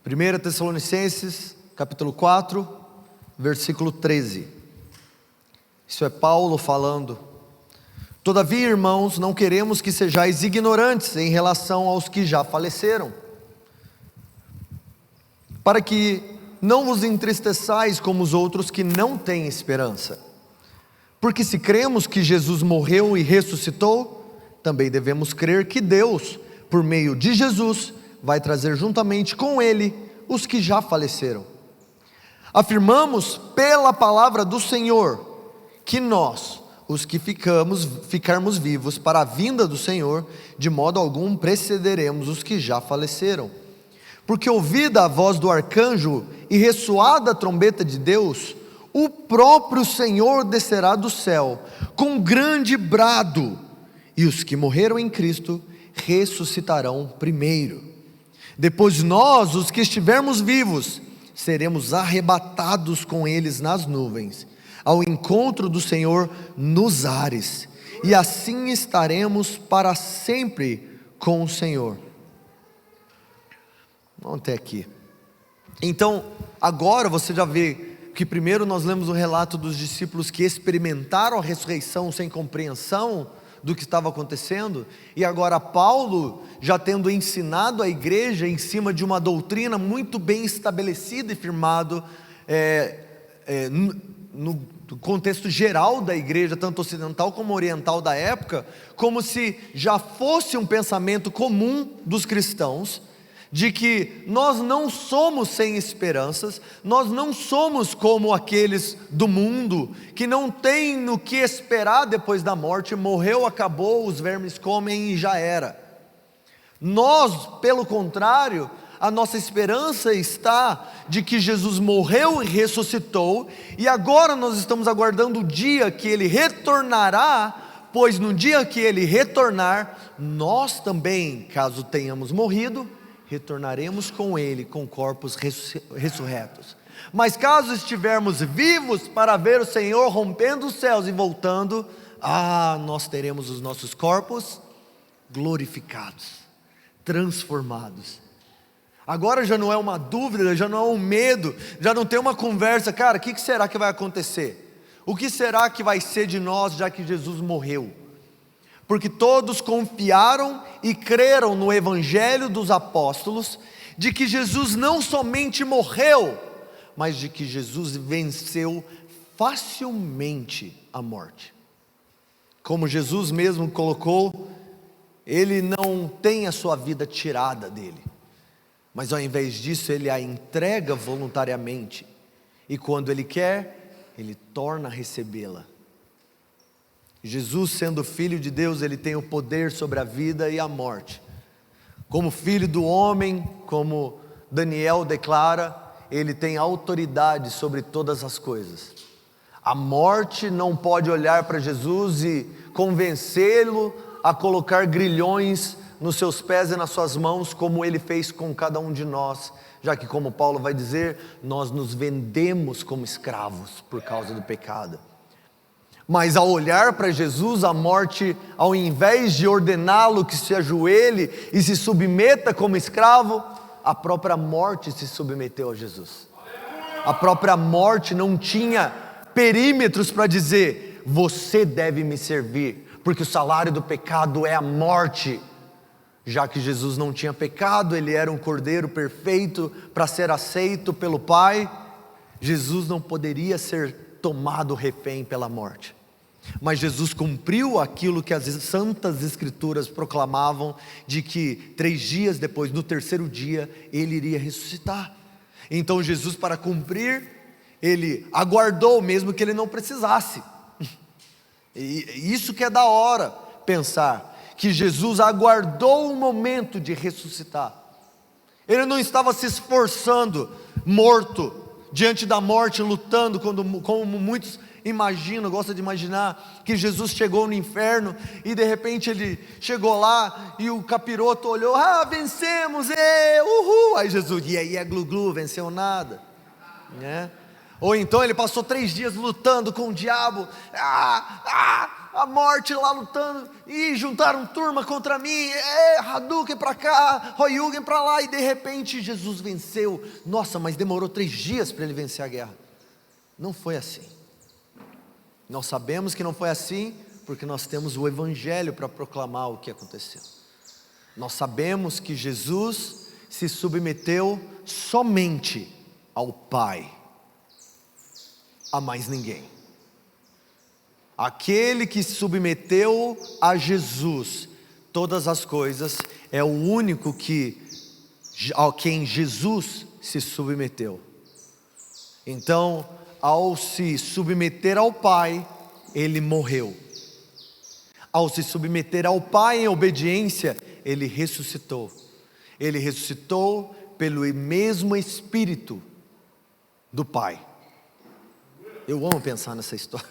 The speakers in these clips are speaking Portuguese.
1 Tessalonicenses, capítulo 4, versículo 13. Isso é Paulo falando. Todavia, irmãos, não queremos que sejais ignorantes em relação aos que já faleceram, para que não vos entristeçais como os outros que não têm esperança. Porque se cremos que Jesus morreu e ressuscitou, também devemos crer que Deus, por meio de Jesus, vai trazer juntamente com Ele os que já faleceram. Afirmamos pela palavra do Senhor, que nós, os que ficarmos vivos para a vinda do Senhor, de modo algum precederemos os que já faleceram. Porque ouvida a voz do arcanjo e ressoada a trombeta de Deus, o próprio Senhor descerá do céu, com grande brado, e os que morreram em Cristo ressuscitarão primeiro. Depois nós, os que estivermos vivos, seremos arrebatados com eles nas nuvens, ao encontro do Senhor nos ares, e assim estaremos para sempre com o Senhor. Vamos até aqui. Então, agora você já vê que primeiro nós lemos o relato dos discípulos que experimentaram a ressurreição sem compreensão do que estava acontecendo, e agora Paulo, já tendo ensinado a igreja em cima de uma doutrina muito bem estabelecida e firmado no contexto geral da igreja, tanto ocidental como oriental da época, como se já fosse um pensamento comum dos cristãos, de que nós não somos sem esperanças, nós não somos como aqueles do mundo, que não tem no que esperar depois da morte, morreu, acabou, os vermes comem e já era. Nós, pelo contrário, a nossa esperança está de que Jesus morreu e ressuscitou, e agora nós estamos aguardando o dia que Ele retornará, pois no dia que Ele retornar, nós também, caso tenhamos morrido, retornaremos com Ele, com corpos ressurretos. Mas caso estivermos vivos para ver o Senhor rompendo os céus e voltando, nós teremos os nossos corpos glorificados, transformados. Agora já não é uma dúvida, já não é um medo, já não tem uma conversa, cara, o que será que vai acontecer? O que será que vai ser de nós, já que Jesus morreu? Porque todos confiaram e creram no evangelho dos apóstolos, de que Jesus não somente morreu, mas de que Jesus venceu facilmente a morte. Como Jesus mesmo colocou, Ele não tem a sua vida tirada dele, mas ao invés disso Ele a entrega voluntariamente, e quando Ele quer, Ele torna a recebê-la. Jesus, sendo Filho de Deus, Ele tem o poder sobre a vida e a morte. Como Filho do homem, como Daniel declara, Ele tem autoridade sobre todas as coisas. A morte não pode olhar para Jesus e convencê-lo a colocar grilhões nos seus pés e nas suas mãos, como Ele fez com cada um de nós, já que, como Paulo vai dizer, nós nos vendemos como escravos por causa do pecado. Mas ao olhar para Jesus, a morte, ao invés de ordená-lo que se ajoelhe e se submeta como escravo, a própria morte se submeteu a Jesus. A própria morte não tinha perímetros para dizer: você deve me servir, porque o salário do pecado é a morte. Já que Jesus não tinha pecado, Ele era um cordeiro perfeito para ser aceito pelo Pai, Jesus não poderia ser tomado refém pela morte. Mas Jesus cumpriu aquilo que as santas escrituras proclamavam, de que 3 dias depois, no terceiro dia, Ele iria ressuscitar. Então Jesus, para cumprir, Ele aguardou mesmo que Ele não precisasse. E isso que é da hora, pensar que Jesus aguardou o momento de ressuscitar. Ele não estava se esforçando, morto, diante da morte, lutando, como muitos imaginam, gostam de imaginar, que Jesus chegou no inferno, e de repente Ele chegou lá, e o capiroto olhou, vencemos, uhul, aí Jesus, e aí glu-glu, venceu nada, né? Ou então Ele passou 3 dias lutando com o diabo, a morte lá lutando, e juntaram turma contra mim, Hadouken para cá, Horyugen para lá, e de repente Jesus venceu. Nossa, mas demorou 3 dias para ele vencer a guerra. Não foi assim. Nós sabemos que não foi assim, porque nós temos o Evangelho para proclamar o que aconteceu. Nós sabemos que Jesus se submeteu somente ao Pai, a mais ninguém. Aquele que se submeteu a Jesus, todas as coisas, é o único a quem Jesus se submeteu. Então, ao se submeter ao Pai, ele morreu. Ao se submeter ao Pai em obediência, ele ressuscitou. Ele ressuscitou pelo mesmo Espírito do Pai. Eu amo pensar nessa história.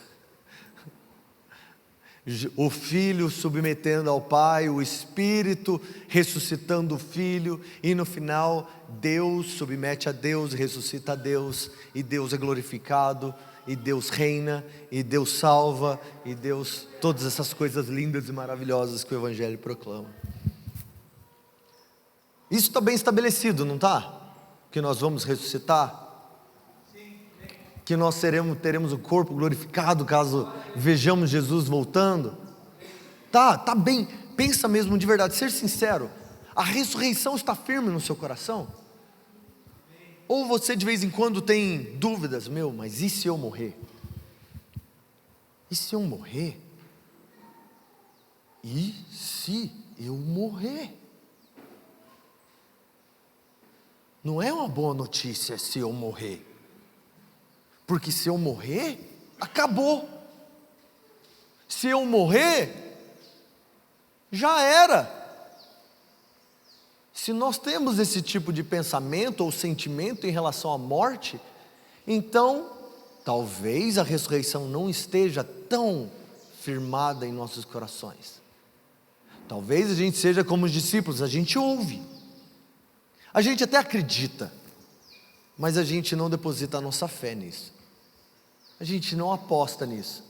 O Filho submetendo ao Pai, o Espírito ressuscitando o Filho, e no final Deus submete a Deus, ressuscita a Deus, e Deus é glorificado, e Deus reina, e Deus salva, e Deus, todas essas coisas lindas e maravilhosas que o Evangelho proclama. Isso está bem estabelecido, não está? Que nós vamos ressuscitar, que nós teremos o corpo glorificado caso vejamos Jesus voltando. Tá bem, pensa mesmo de verdade, ser sincero, a ressurreição está firme no seu coração? Ou você de vez em quando tem dúvidas, mas e se eu morrer? E se eu morrer? E se eu morrer? Não é uma boa notícia se eu morrer, porque se eu morrer, acabou. Se eu morrer, já era. Se nós temos esse tipo de pensamento ou sentimento em relação à morte, então talvez a ressurreição não esteja tão firmada em nossos corações. Talvez a gente seja como os discípulos, a gente ouve, a gente até acredita, mas a gente não deposita a nossa fé nisso. A gente não aposta nisso.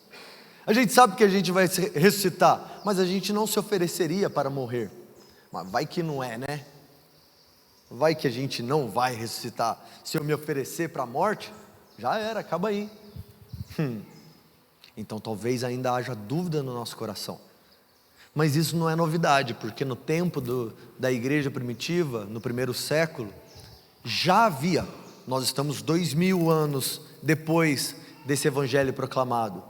A gente sabe que a gente vai ressuscitar, mas a gente não se ofereceria para morrer. Mas vai que não é, né? Vai que a gente não vai ressuscitar. Se eu me oferecer para a morte, já era, acaba aí. Então talvez ainda haja dúvida no nosso coração. Mas isso não é novidade, porque no tempo da igreja primitiva, no primeiro século, já havia. Nós estamos 2000 anos depois desse evangelho proclamado.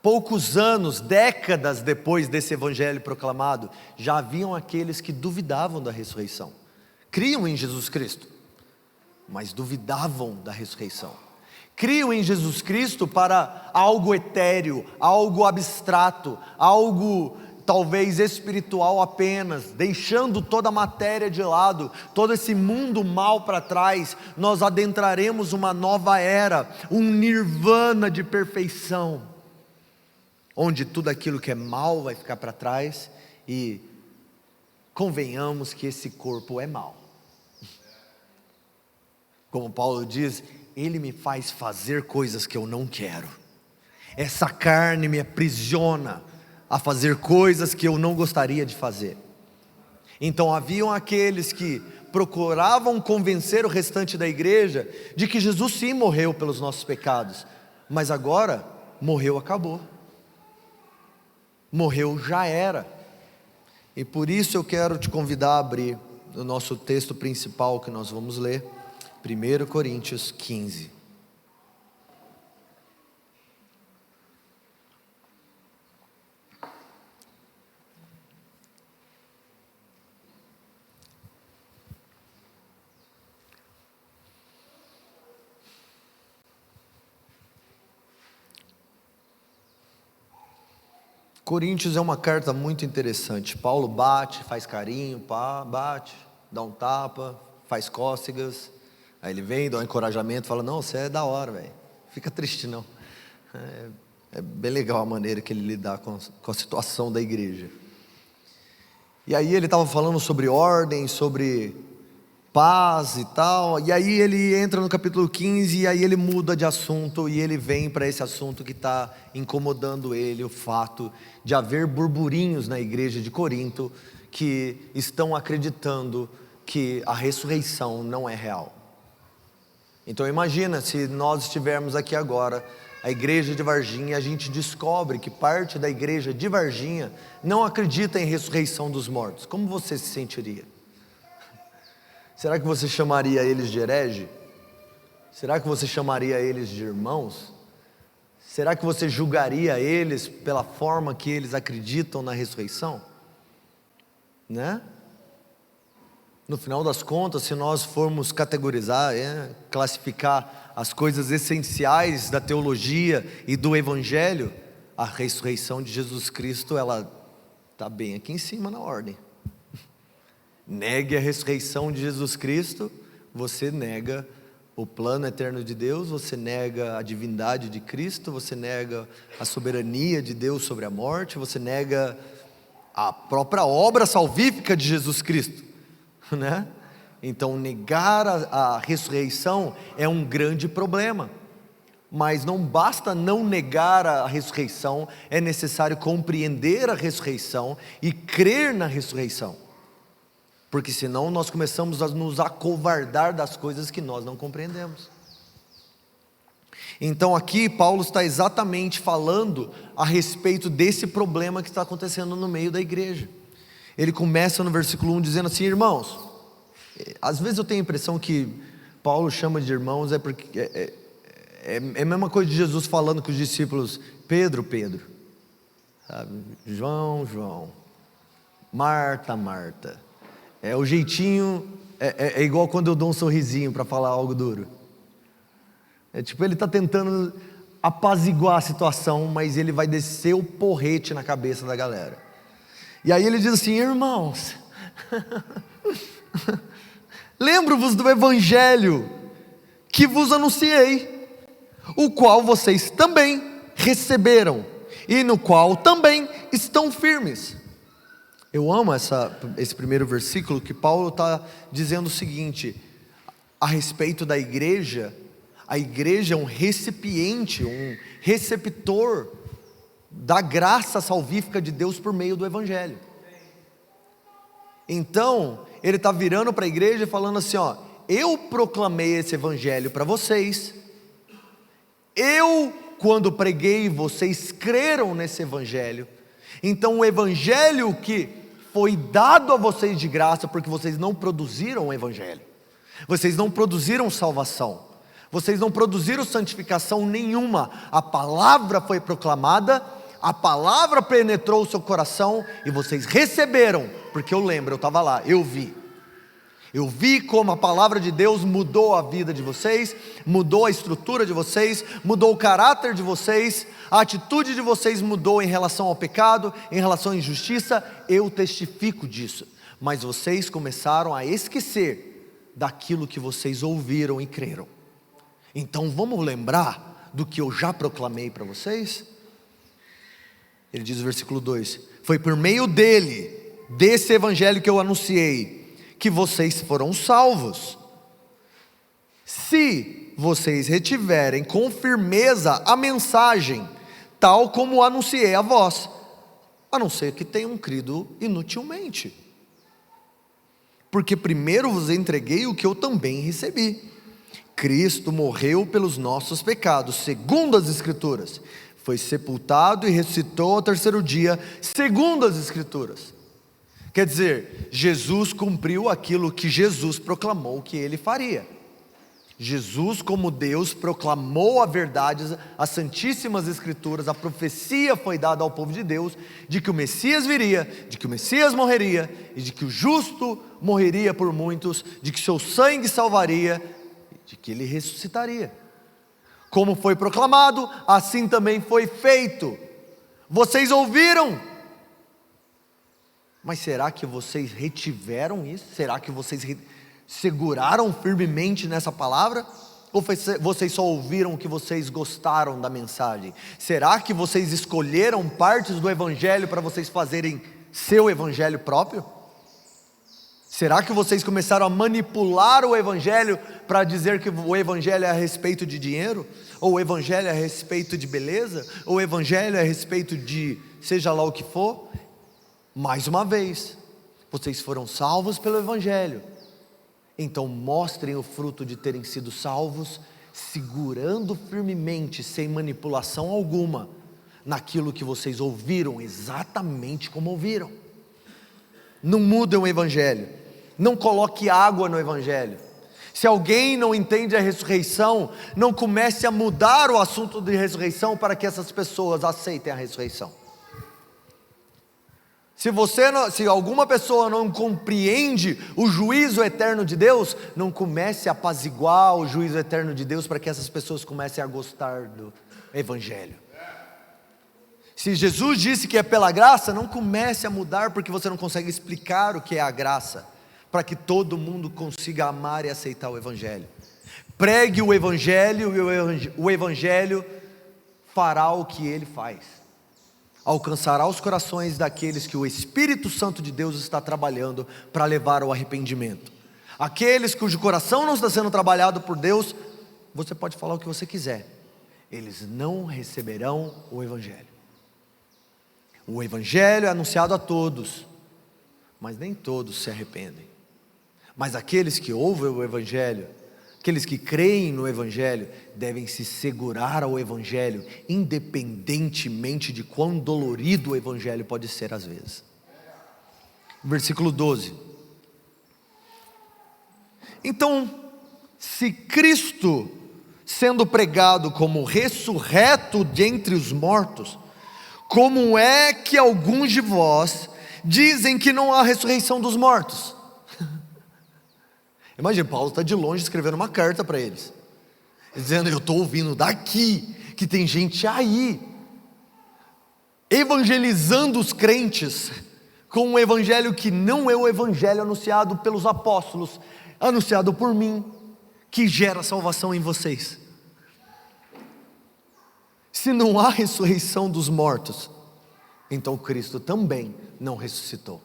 Poucos anos, décadas depois desse evangelho proclamado, já haviam aqueles que duvidavam da ressurreição. Criam em Jesus Cristo, mas duvidavam da ressurreição. Criam em Jesus Cristo para algo etéreo, algo abstrato, algo talvez espiritual apenas, deixando toda a matéria de lado, todo esse mundo mal para trás. Nós adentraremos uma nova era, um nirvana de perfeição, onde tudo aquilo que é mal vai ficar para trás, e convenhamos que esse corpo é mal. Como Paulo diz, ele me faz fazer coisas que eu não quero. Essa carne me aprisiona a fazer coisas que eu não gostaria de fazer. Então haviam aqueles que procuravam convencer o restante da igreja de que Jesus sim morreu pelos nossos pecados, mas agora morreu, acabou. Morreu, já era. E por isso eu quero te convidar a abrir o nosso texto principal que nós vamos ler, 1 Coríntios 15. Coríntios é uma carta muito interessante. Paulo bate, faz carinho, bate, dá um tapa, faz cócegas. Aí ele vem, dá um encorajamento, fala: não, você é da hora, velho, fica triste não. É bem legal a maneira que ele lidar com a situação da igreja. E aí ele estava falando sobre ordem, sobre paz e tal. E aí ele entra no capítulo 15 e aí ele muda de assunto e ele vem para esse assunto que está incomodando ele, o fato de haver burburinhos na igreja de Corinto que estão acreditando que a ressurreição não é real. Então imagina se nós estivermos aqui agora, a igreja de Varginha, e a gente descobre que parte da igreja de Varginha não acredita em ressurreição dos mortos. Como você se sentiria? Será que você chamaria eles de herege? Será que você chamaria eles de irmãos? Será que você julgaria eles pela forma que eles acreditam na ressurreição? Né? No final das contas, se nós formos categorizar, classificar as coisas essenciais da teologia e do evangelho, a ressurreição de Jesus Cristo, ela está bem aqui em cima na ordem. Negue a ressurreição de Jesus Cristo, você nega o plano eterno de Deus, você nega a divindade de Cristo, você nega a soberania de Deus sobre a morte, você nega a própria obra salvífica de Jesus Cristo, né? Então negar a ressurreição é um grande problema, mas não basta não negar a ressurreição, é necessário compreender a ressurreição e crer na ressurreição. Porque senão nós começamos a nos acovardar das coisas que nós não compreendemos. Então aqui Paulo está exatamente falando a respeito desse problema que está acontecendo no meio da igreja. Ele começa no versículo 1 dizendo assim: irmãos, às vezes eu tenho a impressão que Paulo chama de irmãos porque é a mesma coisa de Jesus falando com os discípulos: Pedro, sabe? João, Marta, o jeitinho, é igual quando eu dou um sorrisinho para falar algo duro. Tipo, ele está tentando apaziguar a situação, mas ele vai descer o porrete na cabeça da galera. E aí ele diz assim: irmãos, lembro-vos do evangelho que vos anunciei, o qual vocês também receberam, e no qual também estão firmes. Eu amo esse primeiro versículo, que Paulo está dizendo o seguinte, a respeito da igreja. A igreja é um recipiente, um receptor da graça salvífica de Deus por meio do evangelho. Então, ele está virando para a igreja e falando assim: ó, eu proclamei esse evangelho para vocês, quando preguei, vocês creram nesse evangelho. Então o evangelho que foi dado a vocês de graça, porque vocês não produziram o evangelho, vocês não produziram salvação, vocês não produziram santificação nenhuma. A palavra foi proclamada, a palavra penetrou o seu coração e vocês receberam, porque eu lembro, eu estava lá, eu vi como a palavra de Deus mudou a vida de vocês, mudou a estrutura de vocês, mudou o caráter de vocês, a atitude de vocês mudou em relação ao pecado, em relação à injustiça. Eu testifico disso, mas vocês começaram a esquecer daquilo que vocês ouviram e creram. Então vamos lembrar do que eu já proclamei para vocês? Ele diz no versículo 2: foi por meio desse evangelho que eu anunciei, que vocês foram salvos, se vocês retiverem com firmeza a mensagem, tal como anunciei a vós, a não ser que tenham crido inutilmente. Porque primeiro vos entreguei o que eu também recebi: Cristo morreu pelos nossos pecados, segundo as Escrituras, foi sepultado e ressuscitou ao terceiro dia, segundo as Escrituras. Quer dizer, Jesus cumpriu aquilo que Jesus proclamou que ele faria. Jesus, como Deus, proclamou a verdade, as santíssimas Escrituras, a profecia foi dada ao povo de Deus, de que o Messias viria, de que o Messias morreria, e de que o justo morreria por muitos, de que seu sangue salvaria, de que ele ressuscitaria. Como foi proclamado, assim também foi feito. Vocês ouviram, mas será que vocês retiveram isso? Será que vocês seguraram firmemente nessa palavra? Ou vocês só ouviram o que vocês gostaram da mensagem? Será que vocês escolheram partes do evangelho para vocês fazerem seu evangelho próprio? Será que vocês começaram a manipular o Evangelho para dizer que o Evangelho é a respeito de dinheiro? Ou o Evangelho é a respeito de beleza? Ou o Evangelho é a respeito de seja lá o que for? Mais uma vez, vocês foram salvos pelo Evangelho. Então mostrem o fruto de terem sido salvos, segurando firmemente, sem manipulação alguma, naquilo que vocês ouviram, exatamente como ouviram. Não mudem o Evangelho, não coloque água no Evangelho. Se alguém não entende a ressurreição, não comece a mudar o assunto de ressurreição para que essas pessoas aceitem a ressurreição. Se alguma pessoa não compreende o juízo eterno de Deus, não comece a apaziguar o juízo eterno de Deus para que essas pessoas comecem a gostar do Evangelho. Se Jesus disse que é pela graça, não comece a mudar porque você não consegue explicar o que é a graça, para que todo mundo consiga amar e aceitar o Evangelho. Pregue o Evangelho e o Evangelho fará o que ele faz. Alcançará os corações daqueles que o Espírito Santo de Deus está trabalhando para levar ao arrependimento. Aqueles cujo coração não está sendo trabalhado por Deus, você pode falar o que você quiser, eles não receberão o Evangelho. O Evangelho é anunciado a todos, mas nem todos se arrependem. Mas aqueles que ouvem o Evangelho, aqueles que creem no Evangelho, devem se segurar ao Evangelho, independentemente de quão dolorido o Evangelho pode ser às vezes. Versículo 12. Então, se Cristo, sendo pregado como ressurreto dentre os mortos, como é que alguns de vós dizem que não há ressurreição dos mortos? Imagina, Paulo está de longe escrevendo uma carta para eles, dizendo: eu estou ouvindo daqui, que tem gente aí, evangelizando os crentes, com um evangelho que não é o evangelho anunciado pelos apóstolos, anunciado por mim, que gera salvação em vocês. Se não há ressurreição dos mortos, então Cristo também não ressuscitou.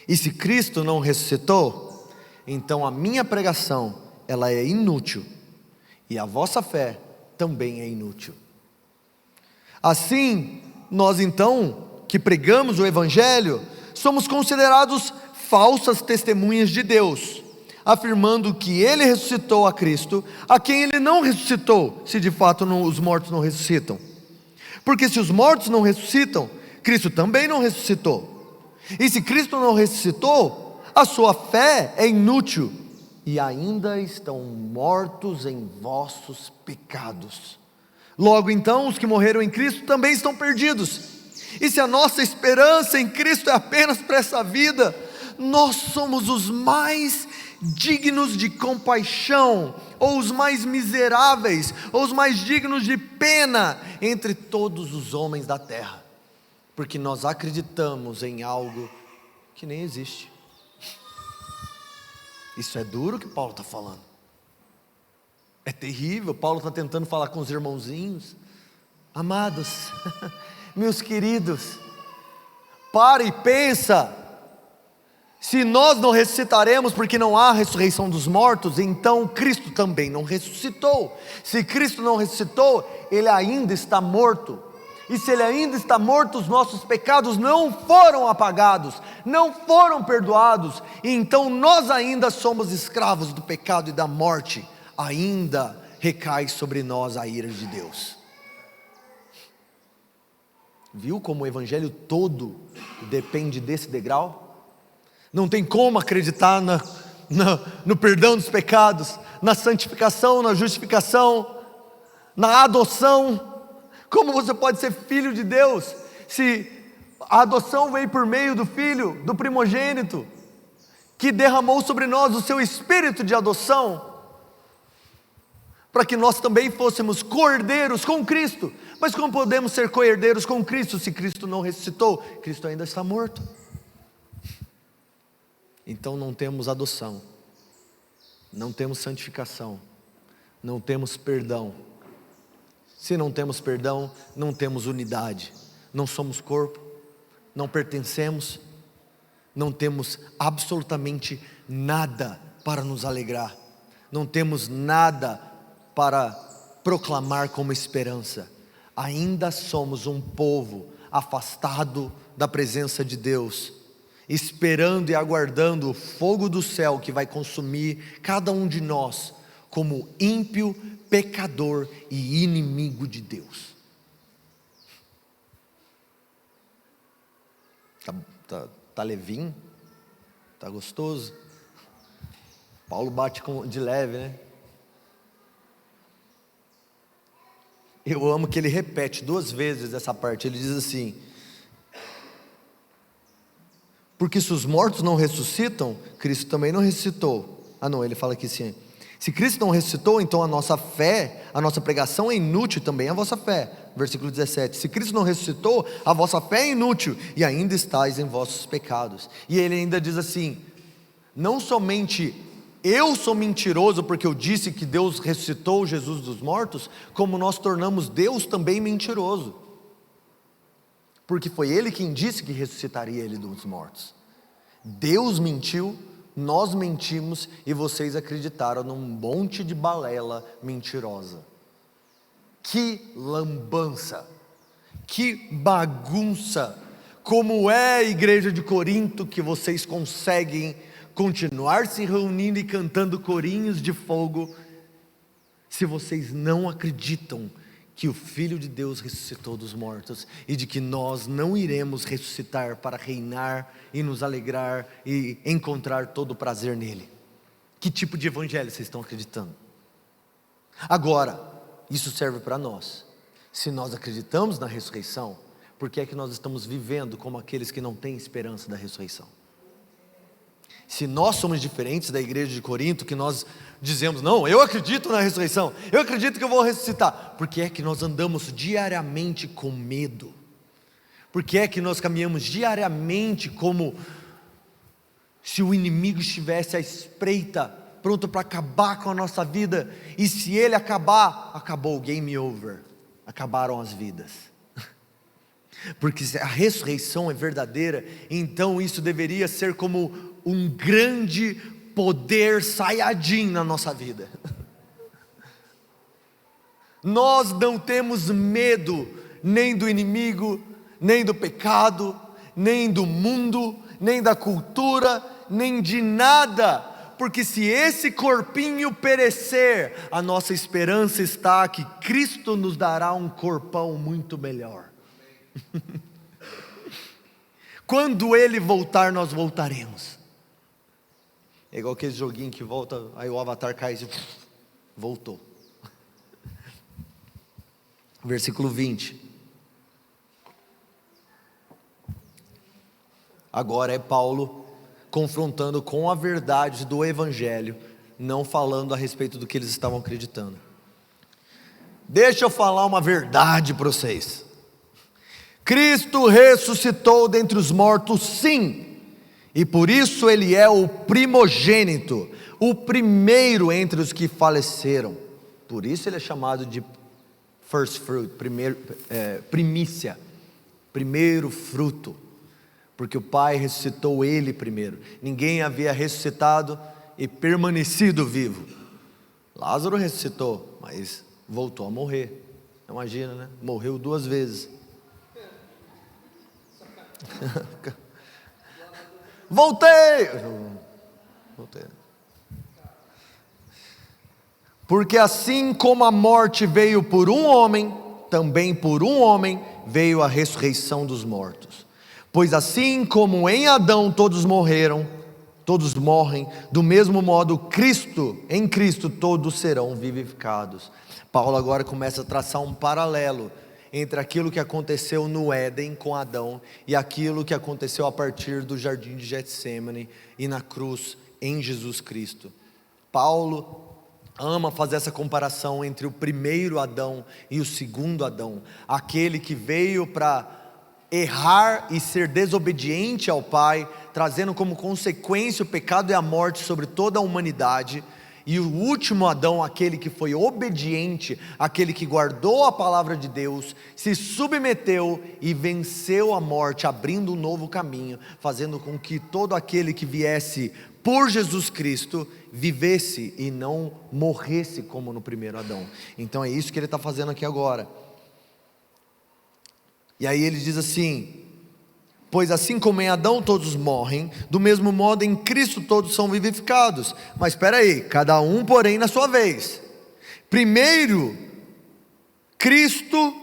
E se Cristo não ressuscitou, então a minha pregação, ela é inútil, e a vossa fé também é inútil. Assim, nós então, que pregamos o Evangelho, somos considerados falsas testemunhas de Deus, afirmando que Ele ressuscitou a Cristo, a quem Ele não ressuscitou, se de fato os mortos não ressuscitam. Porque se os mortos não ressuscitam, Cristo também não ressuscitou. E se Cristo não ressuscitou, a sua fé é inútil, e ainda estão mortos em vossos pecados. Logo então, os que morreram em Cristo também estão perdidos. E se a nossa esperança em Cristo é apenas para essa vida, nós somos os mais dignos de compaixão, ou os mais miseráveis, ou os mais dignos de pena entre todos os homens da terra, porque nós acreditamos em algo que nem existe. Isso é duro que Paulo está falando, é terrível. Paulo está tentando falar com os irmãozinhos: amados, meus queridos, para e pensa. Se nós não ressuscitaremos porque não há ressurreição dos mortos, então Cristo também não ressuscitou. Se Cristo não ressuscitou, Ele ainda está morto. E se Ele ainda está morto, os nossos pecados não foram apagados, não foram perdoados. E então nós ainda somos escravos do pecado e da morte. Ainda recai sobre nós a ira de Deus. Viu como o Evangelho todo depende desse degrau? Não tem como acreditar no perdão dos pecados, na santificação, na justificação, na adoção. Como você pode ser filho de Deus, se a adoção veio por meio do Filho, do primogênito, que derramou sobre nós o seu espírito de adoção, para que nós também fôssemos co-herdeiros com Cristo. Mas como podemos ser co-herdeiros com Cristo, se Cristo não ressuscitou? Cristo ainda está morto. Então não temos adoção, não temos santificação, não temos perdão. Se não temos perdão, não temos unidade, não somos corpo, não pertencemos. não temos absolutamente nada para nos alegrar, não temos nada para proclamar como esperança. Ainda somos um povo afastado da presença de Deus, esperando e aguardando o fogo do céu que vai consumir cada um de nós como ímpio, pecador e inimigo de Deus. Tá levinho? Tá gostoso? Paulo bate de leve, né? Eu amo que ele repete 2 vezes essa parte. Ele diz assim: porque se os mortos não ressuscitam, Cristo também não ressuscitou. Ele fala aqui assim: se Cristo não ressuscitou, então a nossa fé, a nossa pregação é inútil, também a vossa fé. Versículo 17: se Cristo não ressuscitou, a vossa fé é inútil, e ainda estáis em vossos pecados. E ele ainda diz assim: não somente eu sou mentiroso porque eu disse que Deus ressuscitou Jesus dos mortos, como nós tornamos Deus também mentiroso, porque foi Ele quem disse que ressuscitaria Ele dos mortos. Deus mentiu, nós mentimos, e vocês acreditaram num monte de balela mentirosa. Que lambança, que bagunça. Como é a igreja de Corinto que vocês conseguem continuar se reunindo e cantando corinhos de fogo, se vocês não acreditam que o Filho de Deus ressuscitou dos mortos, e de que nós não iremos ressuscitar para reinar e nos alegrar e encontrar todo o prazer nele? Que tipo de evangelho vocês estão acreditando? Agora, isso serve para nós. Se nós acreditamos na ressurreição, por que é que nós estamos vivendo como aqueles que não têm esperança da ressurreição? Se nós somos diferentes da igreja de Corinto, que nós dizemos: não, eu acredito na ressurreição, eu acredito que eu vou ressuscitar, por que é que nós andamos diariamente com medo? Por que é que nós caminhamos diariamente como se o inimigo estivesse à espreita, pronto para acabar com a nossa vida? E se ele acabar, acabou, game over, acabaram as vidas. Porque se a ressurreição é verdadeira, então isso deveria ser como um grande poder saiyajin na nossa vida. Nós não temos medo nem do inimigo, nem do pecado, nem do mundo, nem da cultura, nem de nada, porque se esse corpinho perecer, a nossa esperança está que Cristo nos dará um corpão muito melhor. Quando Ele voltar, nós voltaremos. É igual aquele joguinho que volta, aí o avatar cai e voltou. Versículo 20. Agora é Paulo confrontando com a verdade do Evangelho, não falando a respeito do que eles estavam acreditando. Deixa eu falar uma verdade para vocês. Cristo ressuscitou dentre os mortos, sim, e por isso Ele é o primogênito, o primeiro entre os que faleceram. Por isso Ele é chamado de first fruit, primícia, primeiro fruto, porque o Pai ressuscitou Ele primeiro. Ninguém havia ressuscitado e permanecido vivo. Lázaro ressuscitou, mas voltou a morrer. Imagina, né? Morreu 2 vezes. Voltei. Porque assim como a morte veio por um homem, também por um homem veio a ressurreição dos mortos. Pois assim como em Adão todos morreram, todos morrem, do mesmo modo em Cristo todos serão vivificados. Paulo agora começa a traçar um paralelo entre aquilo que aconteceu no Éden com Adão e aquilo que aconteceu a partir do jardim de Getsêmani e na cruz em Jesus Cristo. Paulo ama fazer essa comparação entre o primeiro Adão e o segundo Adão, aquele que veio para errar e ser desobediente ao Pai, trazendo como consequência o pecado e a morte sobre toda a humanidade, E o último Adão, aquele que foi obediente, aquele que guardou a palavra de Deus, se submeteu e venceu a morte, abrindo um novo caminho, fazendo com que todo aquele que viesse por Jesus Cristo vivesse e não morresse como no primeiro Adão. Então é isso que ele está fazendo aqui agora. E aí ele diz assim: pois assim como em Adão todos morrem, do mesmo modo em Cristo todos são vivificados. Mas espera aí, cada um porém na sua vez. Primeiro Cristo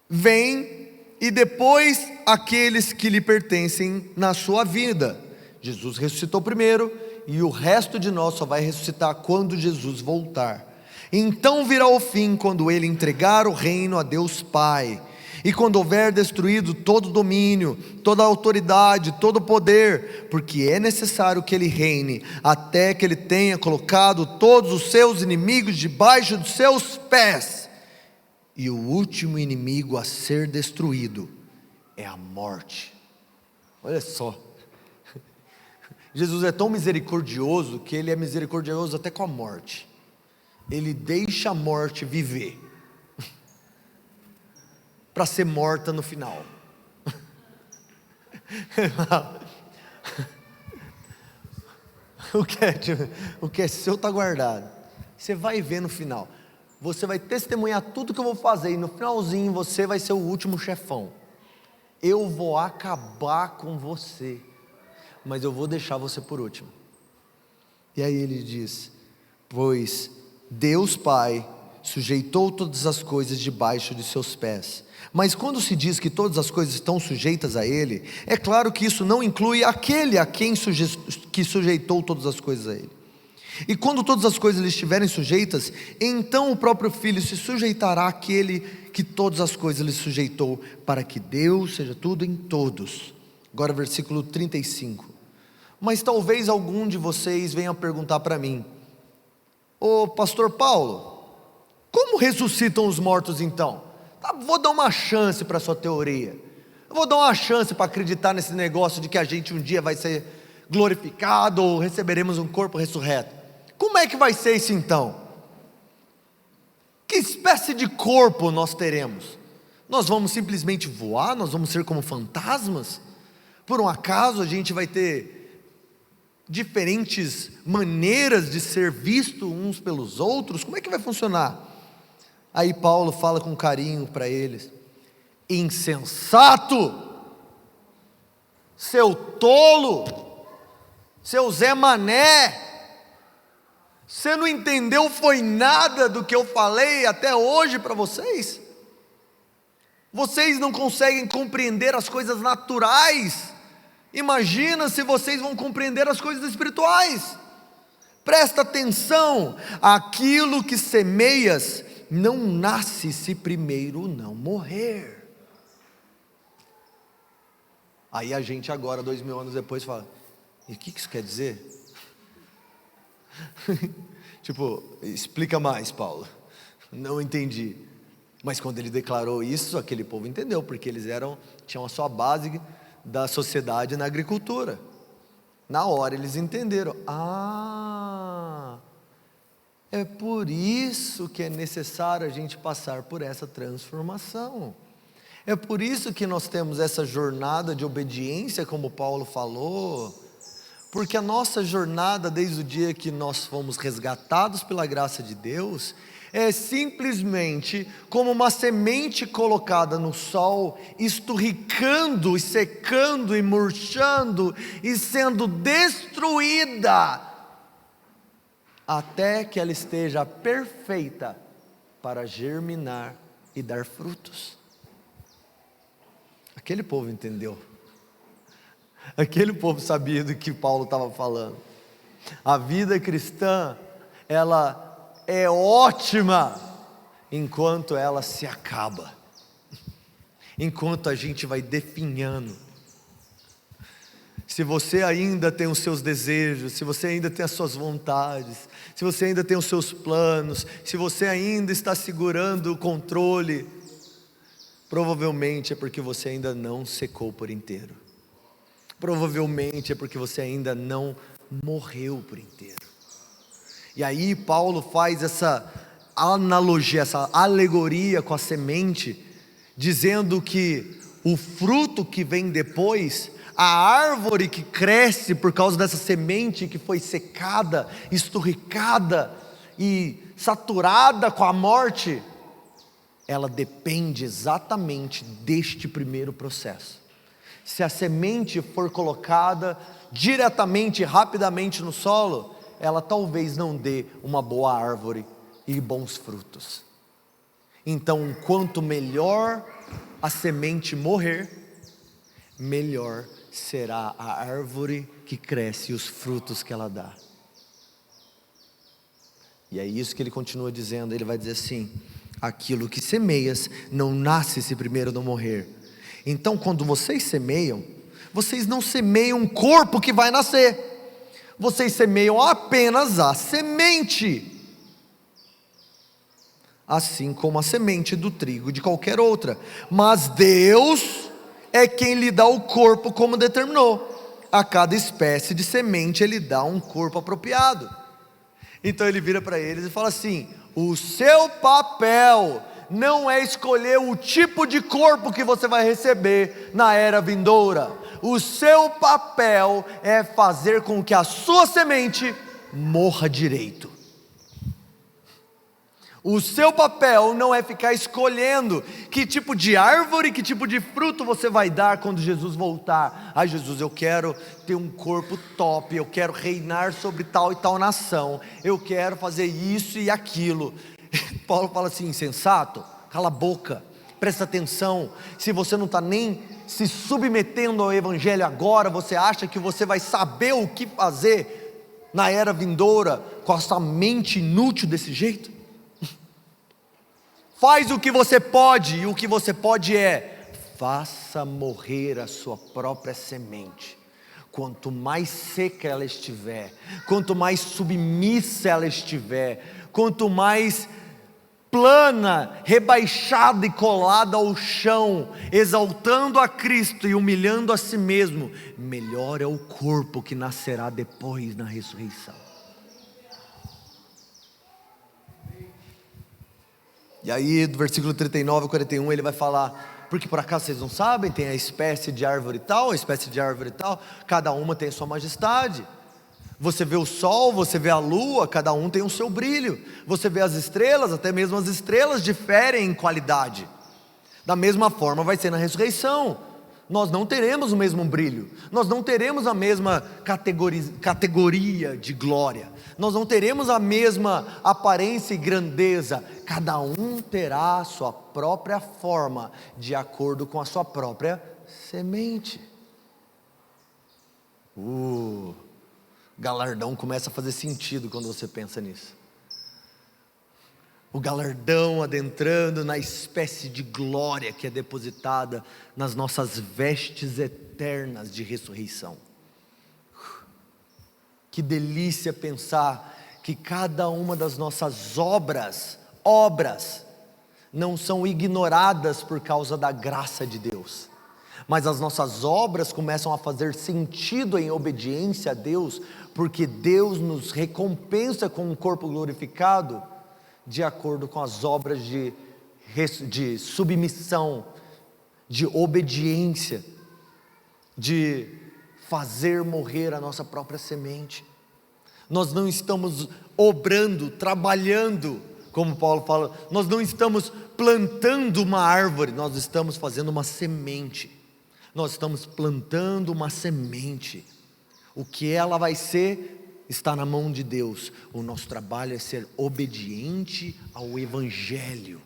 vem e depois aqueles que lhe pertencem na sua vida. Jesus ressuscitou primeiro e o resto de nós só vai ressuscitar quando Jesus voltar. Então virá o fim, quando ele entregar o reino a Deus Pai. E quando houver destruído todo domínio, toda autoridade, todo poder, porque é necessário que ele reine, até que ele tenha colocado todos os seus inimigos debaixo dos seus pés. E o último inimigo a ser destruído é a morte. Olha só, Jesus é tão misericordioso, que ele é misericordioso até com a morte. Ele deixa a morte viver, para ser morta no final. O que é seu está guardado. Você vai ver no final. Você vai testemunhar tudo que eu vou fazer, e no finalzinho você vai ser o último chefão. Eu vou acabar com você, mas eu vou deixar você por último. E aí ele diz: pois Deus Pai sujeitou todas as coisas debaixo de seus pés. Mas quando se diz que todas as coisas estão sujeitas a Ele, é claro que isso não inclui aquele a quem que sujeitou todas as coisas a Ele. E quando todas as coisas lhe estiverem sujeitas, então o próprio Filho se sujeitará àquele que todas as coisas lhe sujeitou, para que Deus seja tudo em todos. Agora versículo 35. Mas talvez algum de vocês venha perguntar para mim: ô pastor Paulo, como ressuscitam os mortos então? Vou dar uma chance para a sua teoria. Eu vou dar uma chance para acreditar nesse negócio de que a gente um dia vai ser glorificado ou receberemos um corpo ressurreto. Como é que vai ser isso então? Que espécie de corpo nós teremos? Nós vamos simplesmente voar? Nós vamos ser como fantasmas? Por um acaso a gente vai ter diferentes maneiras de ser visto uns pelos outros? Como é que vai funcionar? Aí Paulo fala com carinho para eles: insensato, seu tolo, seu Zé Mané, você não entendeu foi nada do que eu falei até hoje para vocês? Vocês não conseguem compreender as coisas naturais, imagina se vocês vão compreender as coisas espirituais. Presta atenção: aquilo que semeias não nasce se primeiro não morrer. Aí a gente agora, 2000 anos depois, fala: e o que isso quer dizer? Tipo, explica mais, Paulo. Não entendi. Mas quando ele declarou isso, aquele povo entendeu, porque eles tinham a sua base da sociedade na agricultura. Na hora eles entenderam: é por isso que é necessário a gente passar por essa transformação. É por isso que nós temos essa jornada de obediência, como Paulo falou. Porque a nossa jornada, desde o dia que nós fomos resgatados pela graça de Deus, é simplesmente como uma semente colocada no sol, esturricando e secando e murchando e sendo destruída, até que ela esteja perfeita para germinar e dar frutos. Aquele povo entendeu. Aquele povo sabia do que Paulo estava falando. A vida cristã, ela é ótima enquanto ela se acaba, enquanto a gente vai definhando. Se você ainda tem os seus desejos, se você ainda tem as suas vontades, se você ainda tem os seus planos, se você ainda está segurando o controle, provavelmente é porque você ainda não secou por inteiro. Provavelmente é porque você ainda não morreu por inteiro. E aí Paulo faz essa analogia, essa alegoria com a semente, dizendo que o fruto que vem depois, a árvore que cresce por causa dessa semente que foi secada, esturricada e saturada com a morte, ela depende exatamente deste primeiro processo. Se a semente for colocada diretamente, rapidamente no solo, ela talvez não dê uma boa árvore e bons frutos. Então, quanto melhor a semente morrer, melhor será a árvore que cresce e os frutos que ela dá. E é isso que ele continua dizendo. Ele vai dizer assim: aquilo que semeias não nasce se primeiro não morrer. Então, quando vocês semeiam, vocês não semeiam um corpo que vai nascer, vocês semeiam apenas a semente, assim como a semente do trigo de qualquer outra. Mas Deus é quem lhe dá o corpo como determinou. A cada espécie de semente Ele dá um corpo apropriado. Então ele vira para eles e fala assim: o seu papel não é escolher o tipo de corpo que você vai receber na era vindoura. O seu papel é fazer com que a sua semente morra direito. O seu papel não é ficar escolhendo que tipo de árvore, que tipo de fruto você vai dar quando Jesus voltar. Ai, Jesus, eu quero ter um corpo top, eu quero reinar sobre tal e tal nação, eu quero fazer isso e aquilo. Paulo fala assim: insensato, cala a boca, presta atenção. Se você não está nem se submetendo ao evangelho agora, você acha que você vai saber o que fazer na era vindoura com a sua mente inútil desse jeito? Faz o que você pode, e o que você pode é: faça morrer a sua própria semente. Quanto mais seca ela estiver, quanto mais submissa ela estiver, quanto mais plana, rebaixada e colada ao chão, exaltando a Cristo e humilhando a si mesmo, melhor é o corpo que nascerá depois na ressurreição. E aí do versículo 39 ao 41 ele vai falar: porque por acaso vocês não sabem, tem a espécie de árvore tal, a espécie de árvore tal, cada uma tem a sua majestade. Você vê o sol, você vê a lua, cada um tem o seu brilho. Você vê as estrelas, até mesmo as estrelas diferem em qualidade. Da mesma forma vai ser na ressurreição. Nós não teremos o mesmo brilho, nós não teremos a mesma categoria de glória, nós não teremos a mesma aparência e grandeza. Cada um terá a sua própria forma, de acordo com a sua própria semente. Galardão começa a fazer sentido quando você pensa nisso. O galardão adentrando na espécie de glória que é depositada nas nossas vestes eternas de ressurreição. Que delícia pensar que cada uma das nossas obras não são ignoradas por causa da graça de Deus, mas as nossas obras começam a fazer sentido em obediência a Deus, porque Deus nos recompensa com um corpo glorificado, de acordo com as obras de submissão, de obediência, de fazer morrer a nossa própria semente. Nós não estamos obrando, trabalhando, como Paulo fala, nós não estamos plantando uma árvore, nós estamos fazendo uma semente, nós estamos plantando uma semente. O que ela vai ser está na mão de Deus. O nosso trabalho é ser obediente ao Evangelho,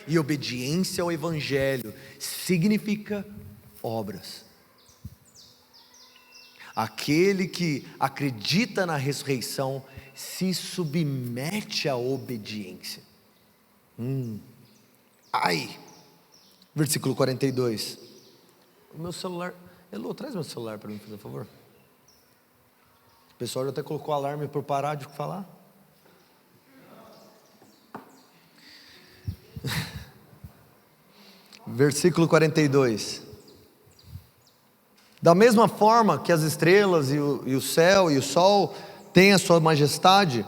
e obediência ao Evangelho significa obras. Aquele que acredita na ressurreição se submete à obediência. Versículo 42. O meu celular, Elô, traz meu celular para mim, por favor. O pessoal já até colocou alarme por parar de falar. Versículo 42. Da mesma forma que as estrelas e o céu e o sol têm a sua majestade,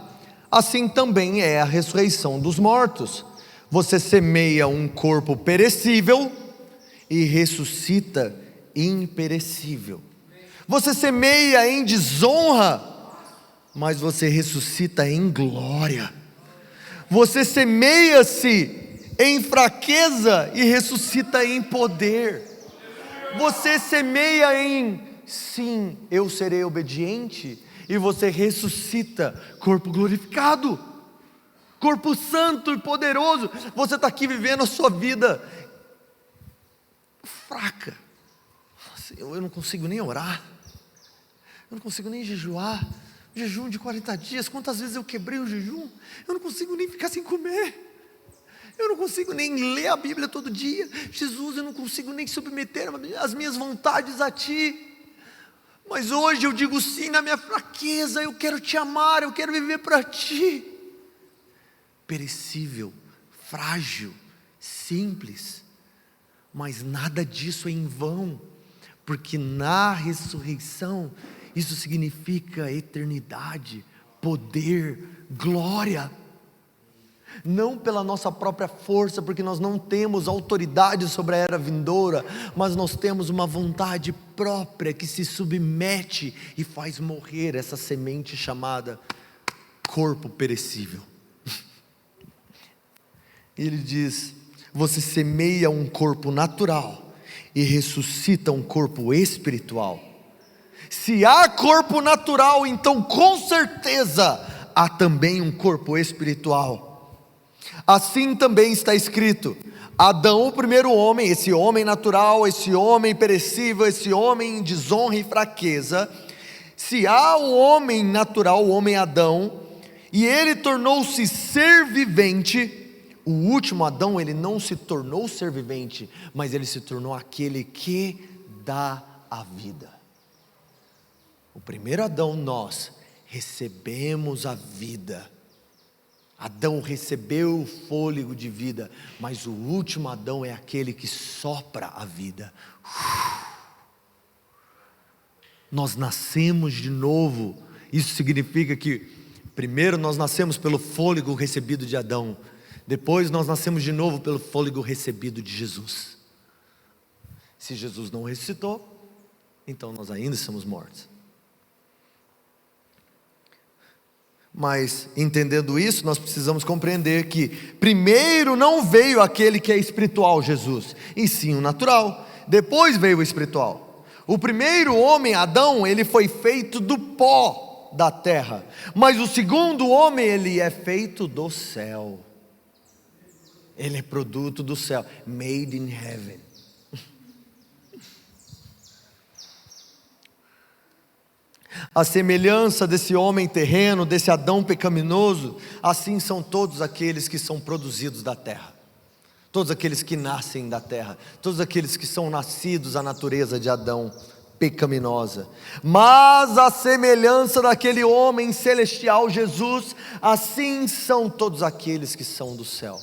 assim também é a ressurreição dos mortos. Você semeia um corpo perecível e ressuscita imperecível. Você semeia em desonra, mas você ressuscita em glória. Você semeia-se em fraqueza e ressuscita em poder. Você semeia em sim, eu serei obediente, e você ressuscita corpo glorificado, corpo santo e poderoso. Você está aqui vivendo a sua vida fraca. Eu não consigo nem orar, eu não consigo nem jejuar. Jejum de 40 dias, quantas vezes eu quebrei o jejum? Eu não consigo nem ficar sem comer. Eu não consigo nem ler a Bíblia todo dia. Jesus, eu não consigo nem submeter as minhas vontades a Ti. Mas hoje eu digo sim na minha fraqueza. Eu quero Te amar, eu quero viver para Ti. Perecível, frágil, simples, mas nada disso é em vão, porque na ressurreição isso significa eternidade, poder, glória. Não pela nossa própria força, porque nós não temos autoridade sobre a era vindoura, mas nós temos uma vontade própria que se submete e faz morrer essa semente chamada corpo perecível. Ele diz: você semeia um corpo natural e ressuscita um corpo espiritual. Se há corpo natural, então com certeza há também um corpo espiritual. Assim também está escrito: Adão, o primeiro homem, esse homem natural, esse homem perecível, esse homem em desonra e fraqueza. Se há o homem natural, o homem Adão, e ele tornou-se ser vivente. O último Adão, ele não se tornou ser vivente, mas ele se tornou aquele que dá a vida. O primeiro Adão, nós recebemos a vida. Adão recebeu o fôlego de vida, mas o último Adão é aquele que sopra a vida. Nós nascemos de novo. Isso significa que primeiro nós nascemos pelo fôlego recebido de Adão, depois nós nascemos de novo pelo fôlego recebido de Jesus. Se Jesus não ressuscitou, então nós ainda estamos mortos. Mas entendendo isso, nós precisamos compreender que primeiro não veio aquele que é espiritual, Jesus, e sim o natural. Depois veio o espiritual. O primeiro homem, Adão, ele foi feito do pó da terra, mas o segundo homem, ele é feito do céu. Ele é produto do céu, made in heaven. A semelhança desse homem terreno, desse Adão pecaminoso, assim são todos aqueles que são produzidos da terra, todos aqueles que nascem da terra, todos aqueles que são nascidos à natureza de Adão pecaminosa. Mas a semelhança daquele homem celestial Jesus, assim são todos aqueles que são do céu.